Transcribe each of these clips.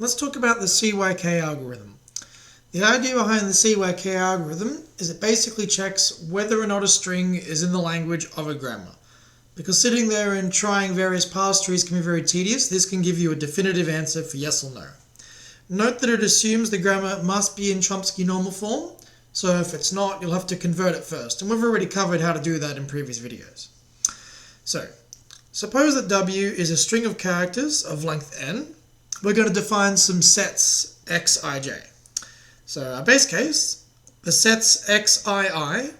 Let's talk about the CYK algorithm. The idea behind the CYK algorithm is it basically checks whether or not a string is in the language of a grammar. Because sitting there and trying various parse trees can be very tedious, this can give you a definitive answer for yes or no. Note that it assumes the grammar must be in Chomsky normal form, so if it's not, you'll have to convert it first, and we've already covered how to do that in previous videos. So, suppose that W is a string of characters of length n. We're going to define some sets xij. So our base case, the sets xii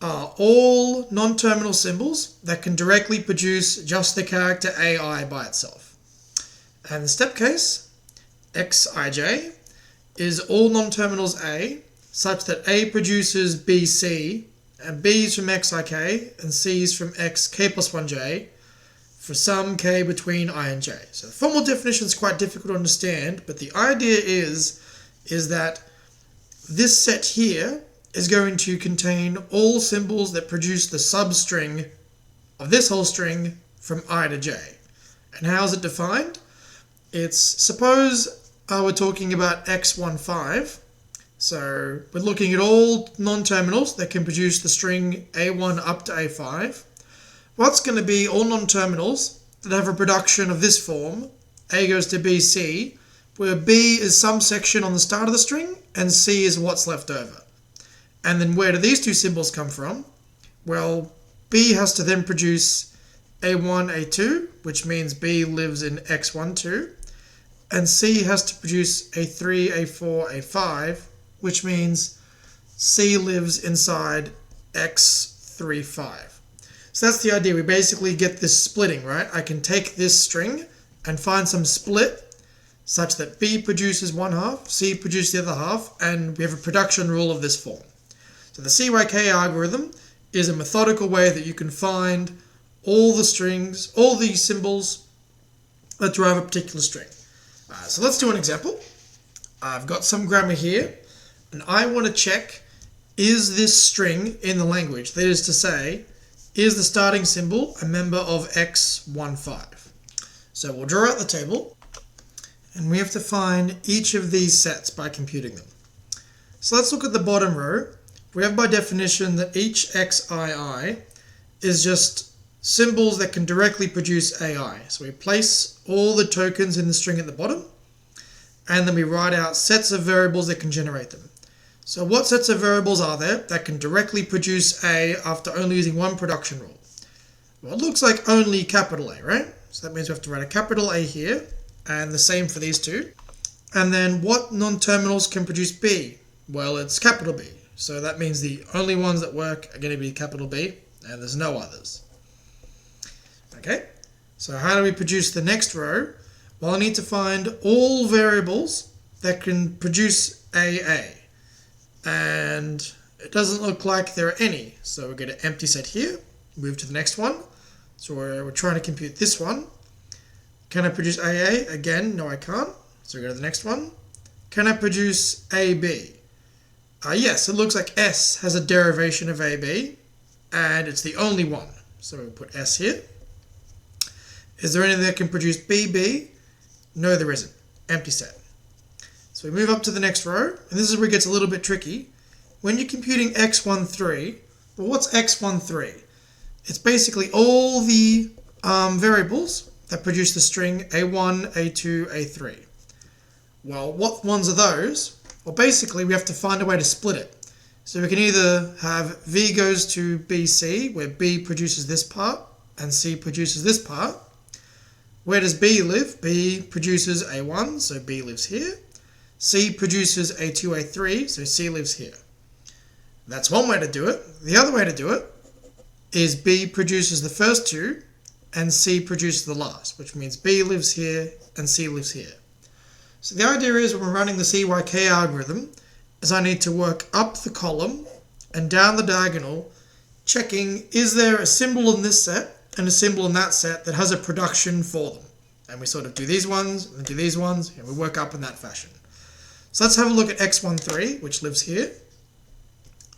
are all non-terminal symbols that can directly produce just the character ai by itself. And the step case, xij, is all non-terminals a, such that a produces bc, and b is from xik, and c is from xk plus 1j, for some k between I and j. So the formal definition is quite difficult to understand, but the idea is that this set here is going to contain all symbols that produce the substring of this whole string from I to j. And how is it defined? It's, suppose we're talking about x15, so we're looking at all non-terminals that can produce the string a1 up to a5. What's going to be all non-terminals that have a production of this form, a goes to bc, where b is some section on the start of the string and c is what's left over. And then where do these two symbols come from? Well, b has to then produce a1, a2, which means b lives in x12, and c has to produce a3, a4, a5, which means c lives inside x35. So that's the idea. We basically get this splitting, right? I can take this string and find some split such that b produces one half, c produces the other half, and we have a production rule of this form. So the CYK algorithm is a methodical way that you can find all the strings, all the symbols that drive a particular string. So let's do an example. I've got some grammar here, and I want to check, is this string in the language? That is to say, is the starting symbol a member of x15? So we'll draw out the table, and we have to find each of these sets by computing them. So let's look at the bottom row. We have by definition that each xii is just symbols that can directly produce ai. So we place all the tokens in the string at the bottom, and then we write out sets of variables that can generate them. So what sets of variables are there that can directly produce a after only using one production rule? Well, it looks like only capital A, right? So that means we have to write a capital A here, and the same for these two. And then what non-terminals can produce B? Well, it's capital B. So that means the only ones that work are going to be capital B, and there's no others. Okay, so how do we produce the next row? Well, I need to find all variables that can produce AA. And it doesn't look like there are any. So we'll get an empty set here, move to the next one. So we're trying to compute this one. Can I produce AA? Again, no I can't. So we go to the next one. Can I produce AB? Yes, it looks like S has a derivation of AB, and it's the only one. So we'll put S here. Is there anything that can produce BB? No, there isn't. Empty set. So we move up to the next row, and this is where it gets a little bit tricky. When you're computing x13, well, what's x13? It's basically all the variables that produce the string a1, a2, a3. Well, what ones are those? Well, basically, we have to find a way to split it. So we can either have v goes to bc, where b produces this part, and c produces this part. Where does b live? b produces a1, so b lives here. C produces a2, a3, so C lives here. That's one way to do it. The other way to do it is B produces the first two and C produces the last, which means B lives here and C lives here. So the idea is when we're running the CYK algorithm is I need to work up the column and down the diagonal, checking is there a symbol in this set and a symbol in that set that has a production for them. And we sort of do these ones and do these ones, and we work up in that fashion. So let's have a look at x13, which lives here.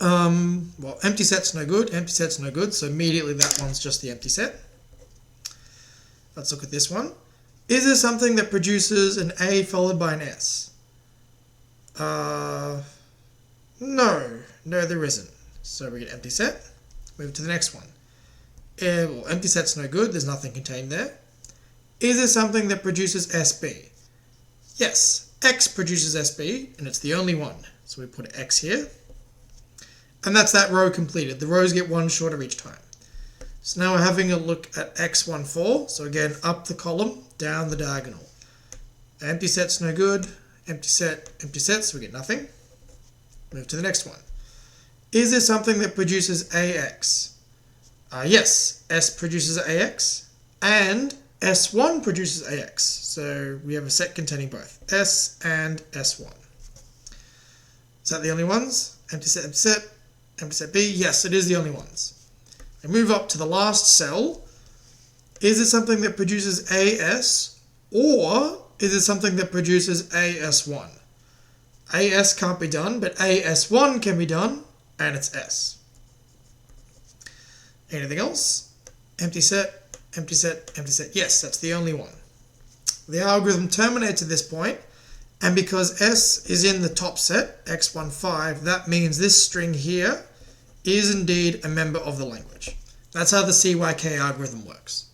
Well, empty set's no good, empty set's no good, so immediately that one's just the empty set. Let's look at this one. Is there something that produces an A followed by an S? No, there isn't. So we get empty set. Move to the next one. Well, empty set's no good, there's nothing contained there. Is there something that produces SB? Yes, X produces SB, and it's the only one. So we put X here. And that's that row completed. The rows get one shorter each time. So now we're having a look at X14. So again, up the column, down the diagonal. Empty set's no good. Empty set, so we get nothing. Move to the next one. Is there something that produces AX? Yes, S produces AX, and S1 produces AX. So we have a set containing both S and S1. Is that the only ones? Empty set, empty set B. Yes, it is the only ones. And move up to the last cell. Is it something that produces AS, or is it something that produces AS1? AS can't be done, but AS1 can be done, and it's S. Anything else? Empty set, empty set, empty set. Yes, that's the only one. The algorithm terminates at this point, and because S is in the top set, X15, that means this string here is indeed a member of the language. That's how the CYK algorithm works.